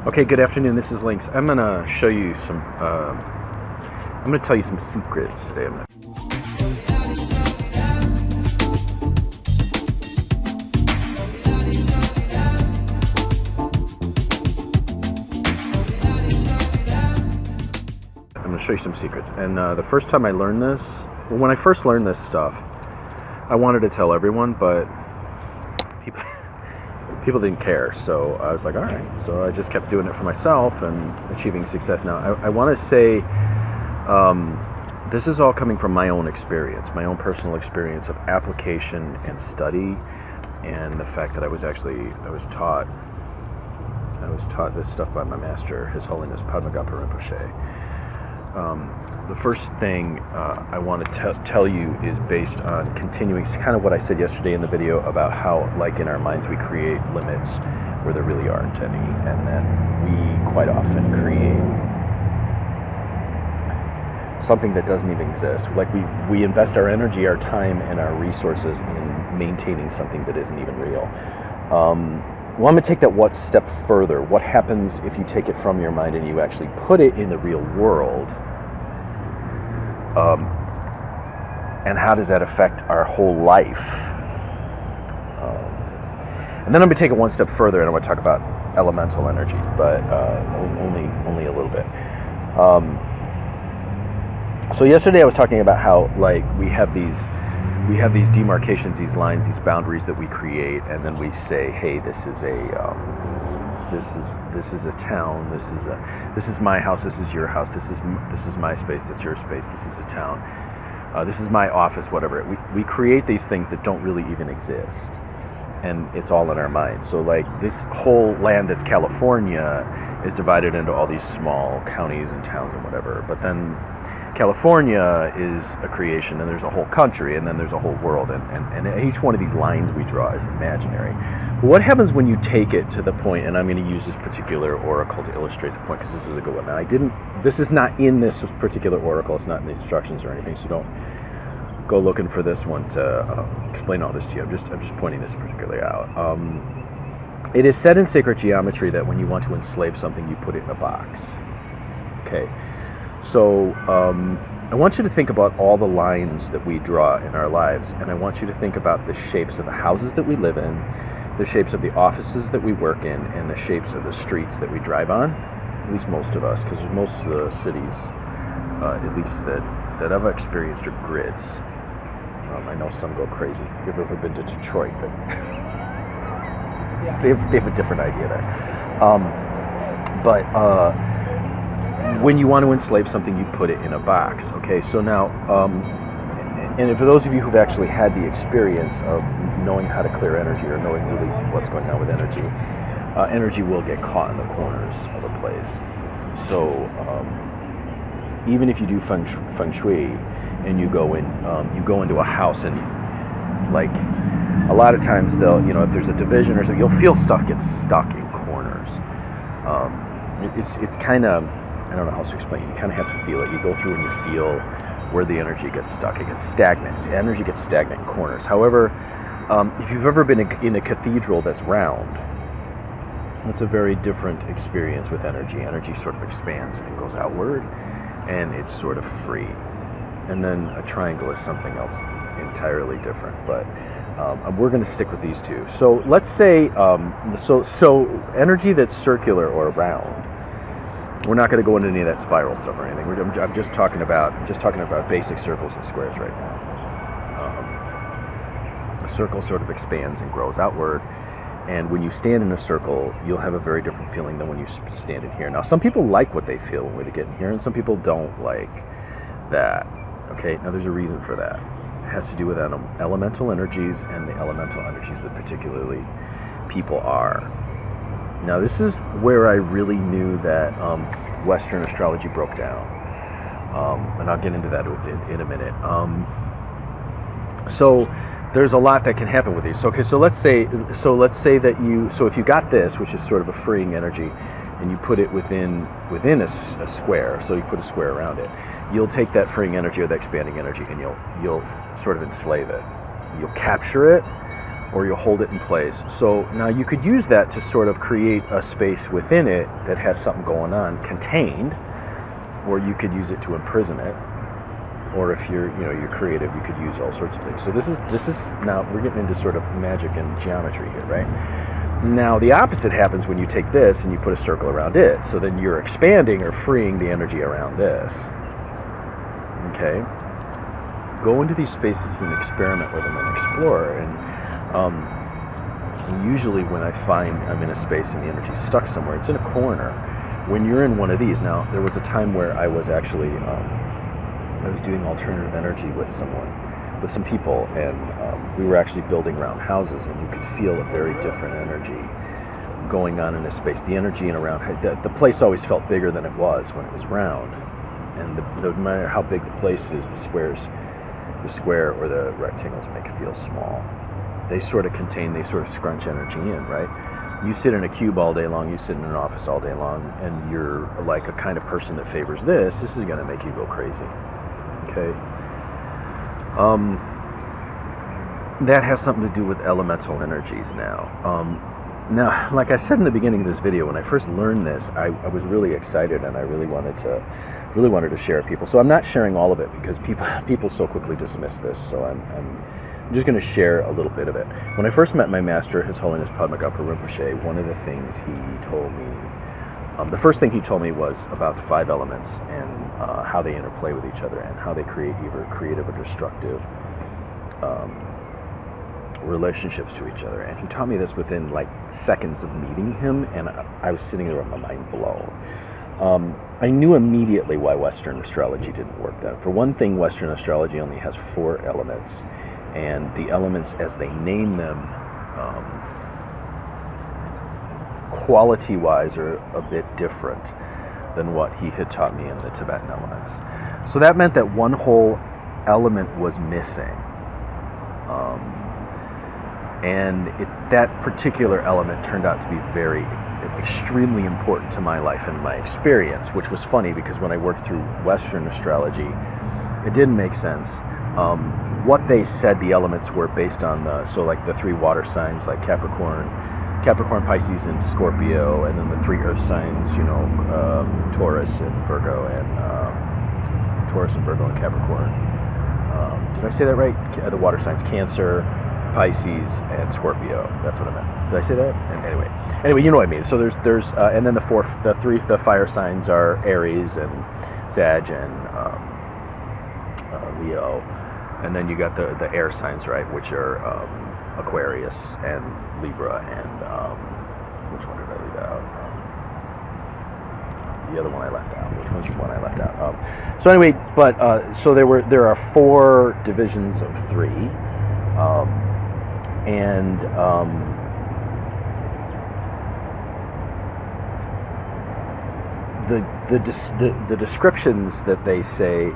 Okay, good afternoon. This is Lynx. I'm gonna show you some. I'm gonna tell you some secrets today. I'm gonna show you some secrets. And the first time I learned this, when I first learned this stuff, I wanted to tell everyone, but people didn't care. So I was like, all right. So I just kept doing it for myself and achieving success. Now, I want to say this is all coming from my own experience, my own personal experience of application and study, and the fact that I was taught this stuff by my master, His Holiness Padmagapa Rinpoche. The first thing I want to tell you is based on continuing kind of what I said yesterday in the video about how, like in our minds, we create limits where there really aren't any, and then we quite often create something that doesn't even exist. Like we invest our energy, our time, and our resources in maintaining something that isn't even real. Well, I'm going to take that one step further. What happens if you take it from your mind and you actually put it in the real world? And how does that affect our whole life? And then I'm going to take it one step further, and I'm going to talk about elemental energy, but only a little bit. So yesterday I was talking about how, like, we have these demarcations, these lines, these boundaries that we create, and then we say, hey, this is a town, this is my house, this is your house, this is my space, that's your space, this is a town, this is my office, whatever. We create these things that don't really even exist, and it's all in our mind. So like this whole land that's California is divided into all these small counties and towns and whatever, but then California is a creation, and there's a whole country, and then there's a whole world, and each one of these lines we draw is imaginary. But what happens when you take it to the point, and I'm going to use this particular oracle to illustrate the point, because this is a good one. Now, this is not in this particular oracle, it's not in the instructions or anything, so don't go looking for this one to explain all this to you. I'm just pointing this particularly out. It is said in sacred geometry that when you want to enslave something, you put it in a box. Okay. So I want you to think about all the lines that we draw in our lives, and I want you to think about the shapes of the houses that we live in, the shapes of the offices that we work in, and the shapes of the streets that we drive on, at least most of us, because most of the cities, at least that I've experienced, are grids. I know some go crazy. If you've ever been to Detroit, but they have a different idea there. But when you want to enslave something, you put it in a box. Okay, so now, and for those of you who've actually had the experience of knowing how to clear energy, or knowing really what's going on with energy, energy will get caught in the corners of a place. So even if you do feng shui and you go into a house, and like a lot of times they'll, if there's a division or something, you'll feel stuff gets stuck in corners. It's kind of, I don't know how to explain it. You kind of have to feel it. You go through and you feel where the energy gets stuck. It gets stagnant. The energy gets stagnant in corners. However, if you've ever been in a cathedral that's round, it's a very different experience with energy. Energy sort of expands and goes outward, and it's sort of free. And then a triangle is something else entirely different. But we're going to stick with these two. So let's say, so energy that's circular or round. We're not going to go into any of that spiral stuff or anything. I'm just talking about basic circles and squares right now. A circle sort of expands and grows outward, and when you stand in a circle, you'll have a very different feeling than when you stand in here. Now, some people like what they feel when they get in here, and some people don't like that. Okay, now there's a reason for that. It has to do with elemental energies, and the elemental energies that particularly people are. Now, this is where I really knew that Western astrology broke down, and I'll get into that in a minute. So there's a lot that can happen with these. So, okay, so let's say that if you got this, which is sort of a freeing energy, and you put it within a square, so you put a square around it, you'll take that freeing energy or the expanding energy, and you'll sort of enslave it. You'll capture it, or you'll hold it in place. So now you could use that to sort of create a space within it that has something going on contained, or you could use it to imprison it. Or if you're creative, you could use all sorts of things. So this is now we're getting into sort of magic and geometry here, right? Now the opposite happens when you take this and you put a circle around it. So then you're expanding or freeing the energy around this. Okay? Go into these spaces and experiment with them and explore. And usually when I find I'm in a space and the energy's stuck somewhere, it's in a corner. When you're in one of these, now there was a time where I was actually I was doing alternative energy with some people, and we were actually building round houses, and you could feel a very different energy going on in a space. The energy in a round, the place always felt bigger than it was when it was round, and no matter how big the place is, the square or the rectangles make it feel small. They sort of scrunch energy in, right? You sit in a cube all day long, you sit in an office all day long, and you're like a kind of person that favors this is going to make you go crazy. Okay. That has something to do with elemental energies now. Now, like I said in the beginning of this video, when I first learned this, I was really excited, and I really wanted to share it with people. So I'm not sharing all of it because people so quickly dismiss this. So I'm just going to share a little bit of it. When I first met my master, His Holiness Padmagappa Rinpoche, one of the things he told me, the first thing he told me was about the 5 elements and how they interplay with each other and how they create either creative or destructive relationships to each other. And he taught me this within like seconds of meeting him, and I was sitting there with my mind blown. I knew immediately why Western astrology didn't work then. For one thing, Western astrology only has 4 elements, and the elements as they name them quality-wise are a bit different than what he had taught me in the Tibetan elements. So that meant that one whole element was missing. And that particular element turned out to be extremely important to my life and my experience, which was funny because when I worked through Western astrology, it didn't make sense. What they said the elements were based on the 3 water signs like Capricorn, Pisces, and Scorpio, and then the 3 earth signs, Taurus and Virgo, and Capricorn. Did I say that right? The water signs, Cancer, Pisces, and Scorpio. That's what I meant. Did I say that? And anyway, you know what I mean. So there's and then the fire signs are Aries and Sag and Leo, and then you got the air signs, right, which are Aquarius and Libra, and which one did I leave out? The other one I left out. Which one's the one I left out? So anyway, so there are 4 divisions of 3, and the descriptions that they say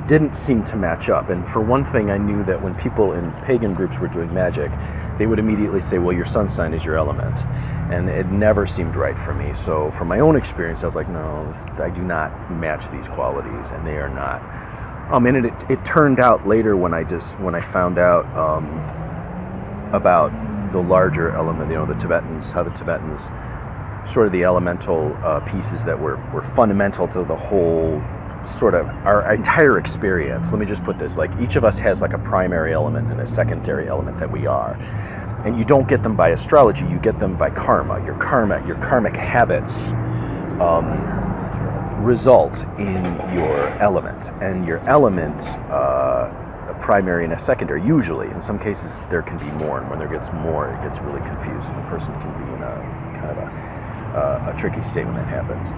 didn't seem to match up. And for one thing, I knew that when people in pagan groups were doing magic, they would immediately say, well, your sun sign is your element. And it never seemed right for me. So from my own experience, I was like, no, I do not match these qualities, and they are not. And it turned out later when I found out about the larger element, the Tibetans, how the Tibetans, sort of the elemental pieces that were fundamental to the whole sort of our entire experience. Let me just put this, like each of us has like a primary element and a secondary element that we are. And you don't get them by astrology, you get them by karma. Your karmic habits result in your element. And your element, a primary and a secondary, usually. In some cases, there can be more. And when there gets more, it gets really confusing. The person can be in a kind of a tricky state when that happens.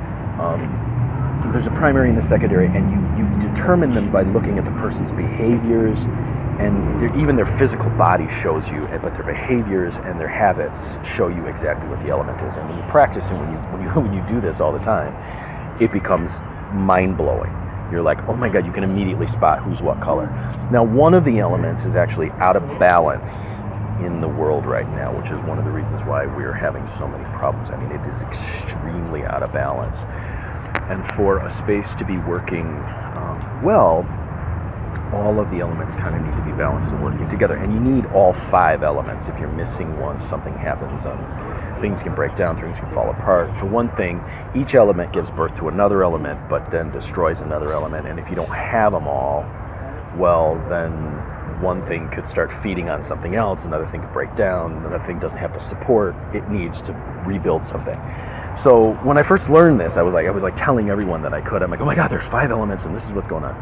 There's a primary and a secondary, and you determine them by looking at the person's behaviors, and even their physical body shows you, but their behaviors and their habits show you exactly what the element is. And when you practice and when you do this all the time, it becomes mind-blowing. You're like, oh my God, you can immediately spot who's what color. Now, one of the elements is actually out of balance in the world right now, which is one of the reasons why we're having so many problems. I mean, it is extremely out of balance. And for a space to be working well, all of the elements kind of need to be balanced and working together. And you need all 5 elements. If you're missing one, something happens. Things can break down, things can fall apart. For one thing, each element gives birth to another element, but then destroys another element. And if you don't have them all, well, then one thing could start feeding on something else, another thing could break down, another thing doesn't have the support it needs to rebuild something. So when I first learned this, I was like telling everyone that I could. I'm like, oh my God, there's 5 elements, and this is what's going on.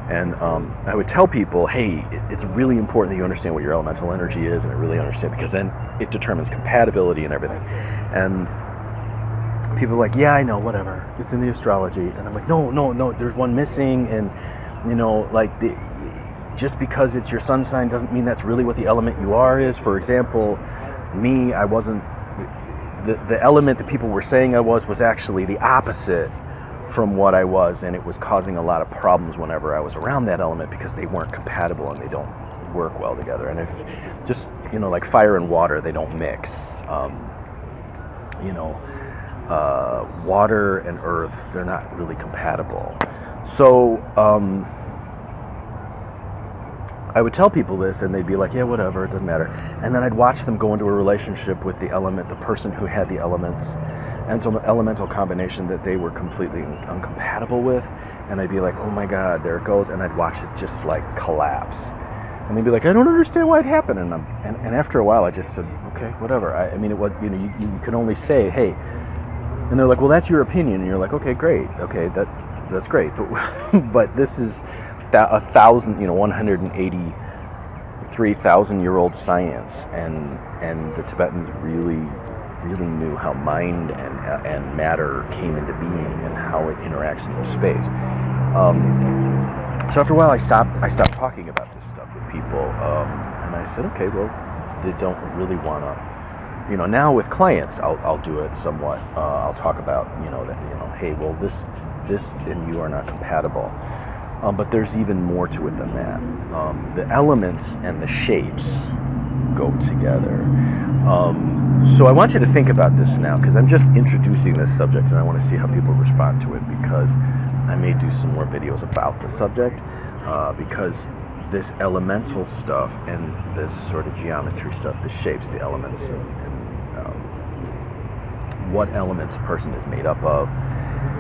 And I would tell people, hey, it's really important that you understand what your elemental energy is, and really understand, because then it determines compatibility and everything. And people are like, yeah, I know, whatever. It's in the astrology. And I'm like, no, there's one missing. And, like, just because it's your sun sign doesn't mean that's really what the element you are is. For example, me, I wasn't, the element that people were saying I was actually the opposite from what I was, and it was causing a lot of problems whenever I was around that element, because they weren't compatible and they don't work well together. And if just, like fire and water, they don't mix. Water and earth, they're not really compatible. So I would tell people this, and they'd be like, yeah, whatever, it doesn't matter. And then I'd watch them go into a relationship with the element, the person who had the elements, and some elemental combination that they were completely uncompatible with. And I'd be like, oh my God, there it goes. And I'd watch it just like collapse. And they'd be like, I don't understand why it happened. And after a while, I just said, okay, whatever. I mean, it was, you can only say, hey. And they're like, well, that's your opinion. And you're like, okay, great. Okay, that's great. But this is 183,000-year-old science, and the Tibetans really knew how mind and matter came into being and how it interacts in space. So after a while, I stopped talking about this stuff with people, and I said, okay, well, they don't really want to. Now with clients, I'll do it somewhat. I'll talk about hey, well, this and you are not compatible. But there's even more to it than that. The elements and the shapes go together. So I want you to think about this now, because I'm just introducing this subject, and I want to see how people respond to it, because I may do some more videos about the subject, because this elemental stuff and this sort of geometry stuff, the shapes, the elements, and what elements a person is made up of,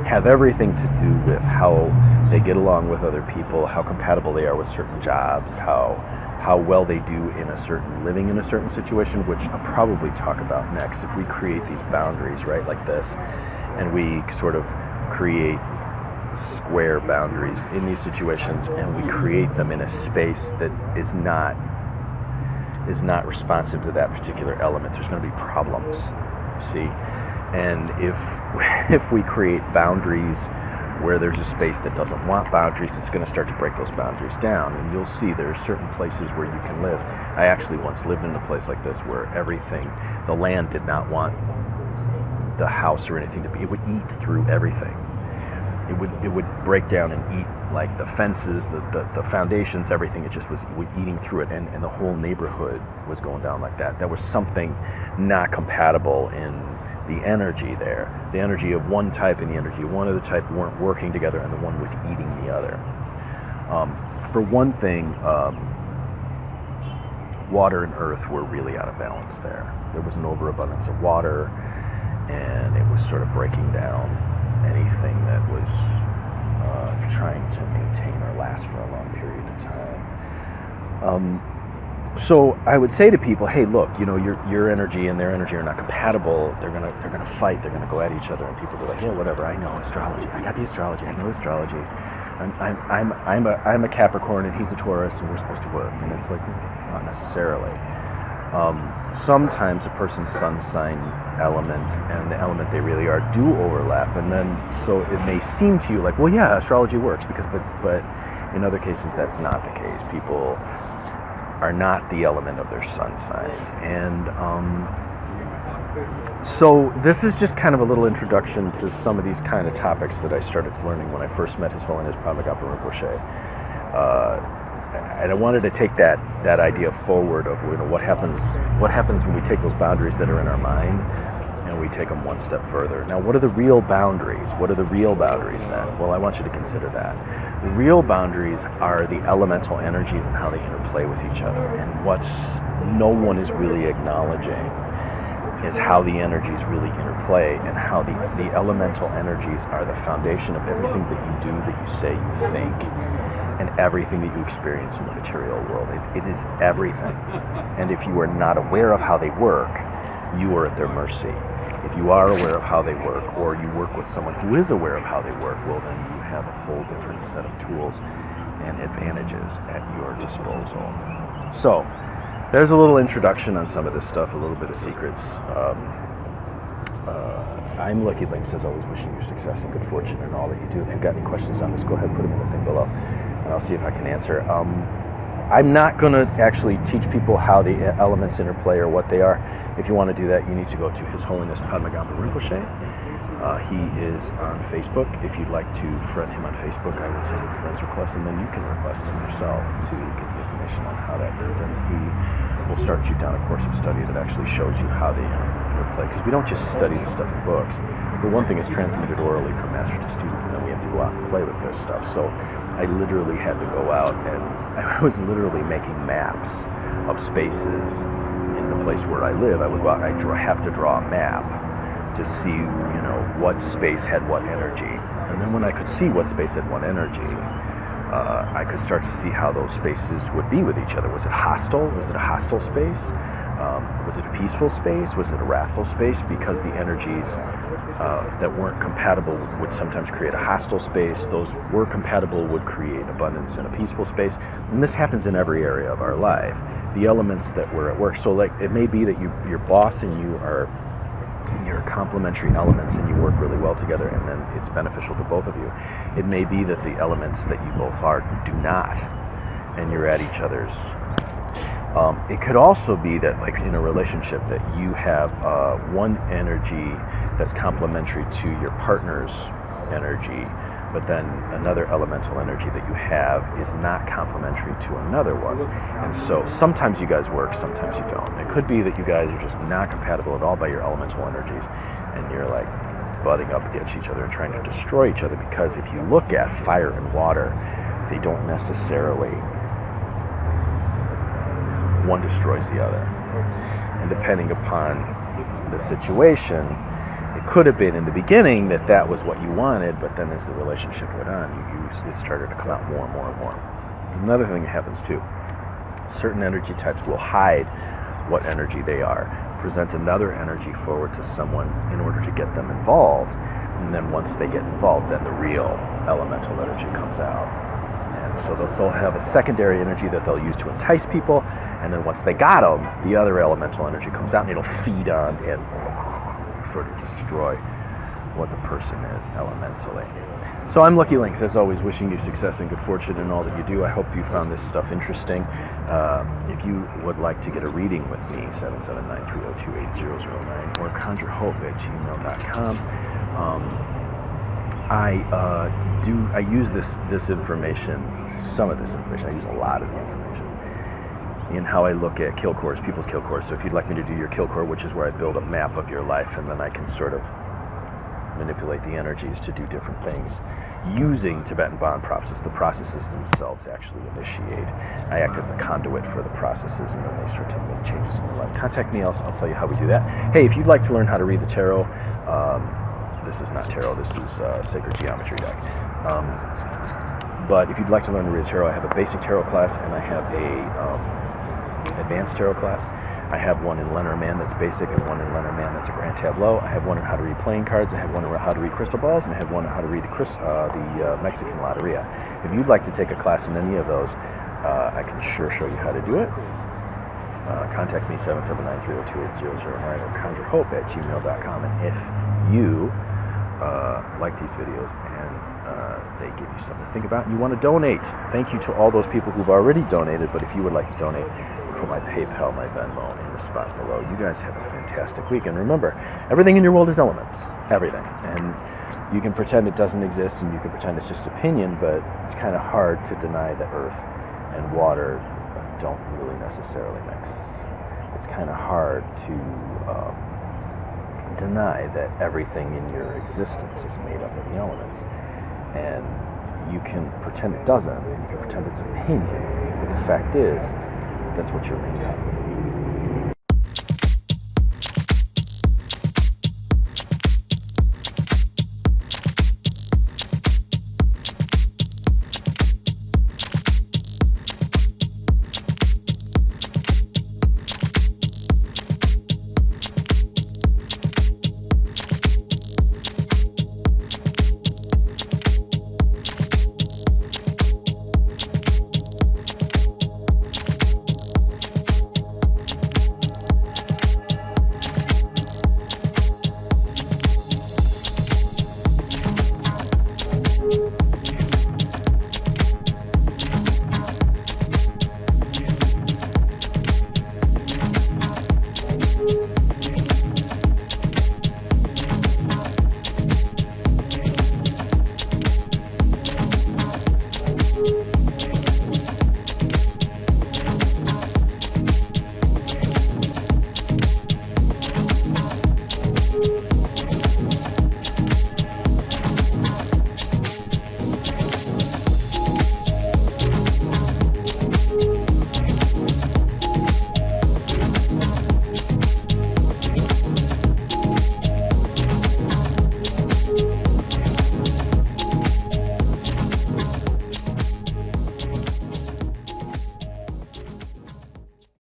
have everything to do with how they get along with other people, how compatible they are with certain jobs, how well they do living in a certain situation, which I'll probably talk about next. If we create these boundaries, right, like this, and we sort of create square boundaries in these situations, and we create them in a space that is not responsive to that particular element, there's going to be problems, see? And if we create boundaries where there's a space that doesn't want boundaries, it's going to start to break those boundaries down. And you'll see there's certain places where you can live. I actually once lived in a place like this where the land did not want the house or anything to be. It would eat through everything. It would break down and eat, like the fences, the foundations, everything. It just was eating through it, and the whole neighborhood was going down like that. There was something not compatible in the energy there. The energy of one type and the energy of one other type weren't working together, and the one was eating the other. For one thing, water and earth were really out of balance there. There was an overabundance of water, and it was sort of breaking down anything that was trying to maintain or last for a long period of time. So I would say to people, hey, look, your energy and their energy are not compatible. They're gonna fight. They're gonna go at each other. And people are like, yeah, whatever. I know astrology. I got the astrology. I know astrology. I'm a Capricorn and he's a Taurus, and we're supposed to work. And it's like, not necessarily. Sometimes a person's sun sign element and the element they really are do overlap, and then so it may seem to you like, well, yeah, astrology works, but in other cases that's not the case. People are not the element of their sun sign. And so this is just kind of a little introduction to some of these kind of topics that I started learning when I first met His Holiness Pramagapa Rinpoche. And I wanted to take that idea forward of what happens when we take those boundaries that are in our mind and we take them one step further. Now, what are the real boundaries? What are the real boundaries then? Well, I want you to consider that. The real boundaries are the elemental energies and how they interplay with each other. And what's no one is really acknowledging is how the energies really interplay, and how the elemental energies are the foundation of everything that you do, that you say, you think, and everything that you experience in the material world. It is everything. And if you are not aware of how they work, you are at their mercy. If you are aware of how they work, or you work with someone who is aware of how they work, well, then you have a whole different set of tools and advantages at your disposal. So, there's a little introduction on some of this stuff, a little bit of secrets. I'm Lucky Lynx, as always, wishing you success and good fortune in all that you do. If you've got any questions on this, go ahead and put them in the thing below, and I'll see if I can answer. I'm not going to actually teach people how the elements interplay or what they are. If you want to do that, you need to go to His Holiness Padma Rinpoche. He is on Facebook. If you'd like to friend him on Facebook, I will send you a friend's request, and then you can request him yourself to get the information on how that, because then he will start you down a course of study that actually shows you how they interplay. Because we don't just study the stuff in books. For one thing, it's transmitted orally from master to student, and then we have to go out and play with this stuff. So I literally had to go out, and I was literally making maps of spaces in the place where I live. I would go out and I have to draw a map to see, what space had what energy. And then when I could see what space had what energy, I could start to see how those spaces would be with each other. Was it hostile? Was it a hostile space? Was it a peaceful space? Was it a wrathful space? Because the energies that weren't compatible would sometimes create a hostile space. Those were compatible would create abundance in a peaceful space. And this happens in every area of our life. The elements that were at work. So like it may be that your boss and you are your complementary elements and you work really well together, and then it's beneficial to both of you. It may be that the elements that you both are do not, and you're at each other's. It could also be that, like in a relationship, that you have one energy that's complementary to your partner's energy, but then another elemental energy that you have is not complementary to another one. And so sometimes you guys work, sometimes you don't. It could be that you guys are just not compatible at all by your elemental energies, and you're like butting up against each other and trying to destroy each other, because if you look at fire and water, they don't necessarily, one destroys the other. And depending upon the situation, it could have been in the beginning that was what you wanted, but then as the relationship went on, it started to come out more and more and more. There's another thing that happens too. Certain energy types will hide what energy they are, present another energy forward to someone in order to get them involved, and then once they get involved, then the real elemental energy comes out. And so they'll have a secondary energy that they'll use to entice people, and then once they got them, the other elemental energy comes out and it'll feed on and sort of destroy what the person is elementally. So I'm Lucky Lynx, as always, wishing you success and good fortune in all that you do. I hope you found this stuff interesting. If you would like to get a reading with me, 779-302-8009 or conjurehope@gmail.com. I use this information, some of this information, I use a lot of the information in how I look at kill cores, people's kill cores. So if you'd like me to do your kill core, which is where I build a map of your life, and then I can sort of manipulate the energies to do different things using Tibetan bond processes. The processes themselves actually initiate. I act as the conduit for the processes, and then they start to make changes in your life. Contact me, I'll tell you how we do that. Hey, if you'd like to learn how to read the tarot, this is not tarot, this is Sacred Geometry deck. But if you'd like to learn to read the tarot, I have a basic tarot class, and I have a advanced tarot class. I have one in Lenormand that's basic, and one in Lenormand that's a grand tableau. I have one on how to read playing cards. I have one on how to read crystal balls, and I have one on how to read the Mexican Loteria. If you'd like to take a class in any of those, I can sure show you how to do it. Contact me, 779-302-8009 or conjurehope@gmail.com. And if you like these videos and they give you something to think about and you want to donate, thank you to all those people who've already donated. But if you would like to donate, put my PayPal, my Venmo in the spot below. You guys have a fantastic week. And remember, everything in your world is elements. Everything. And you can pretend it doesn't exist, and you can pretend it's just opinion, but it's kind of hard to deny that earth and water don't really necessarily mix. It's kind of hard to deny that everything in your existence is made up of the elements. And you can pretend it doesn't, and you can pretend it's opinion, but the fact is, that's what you're made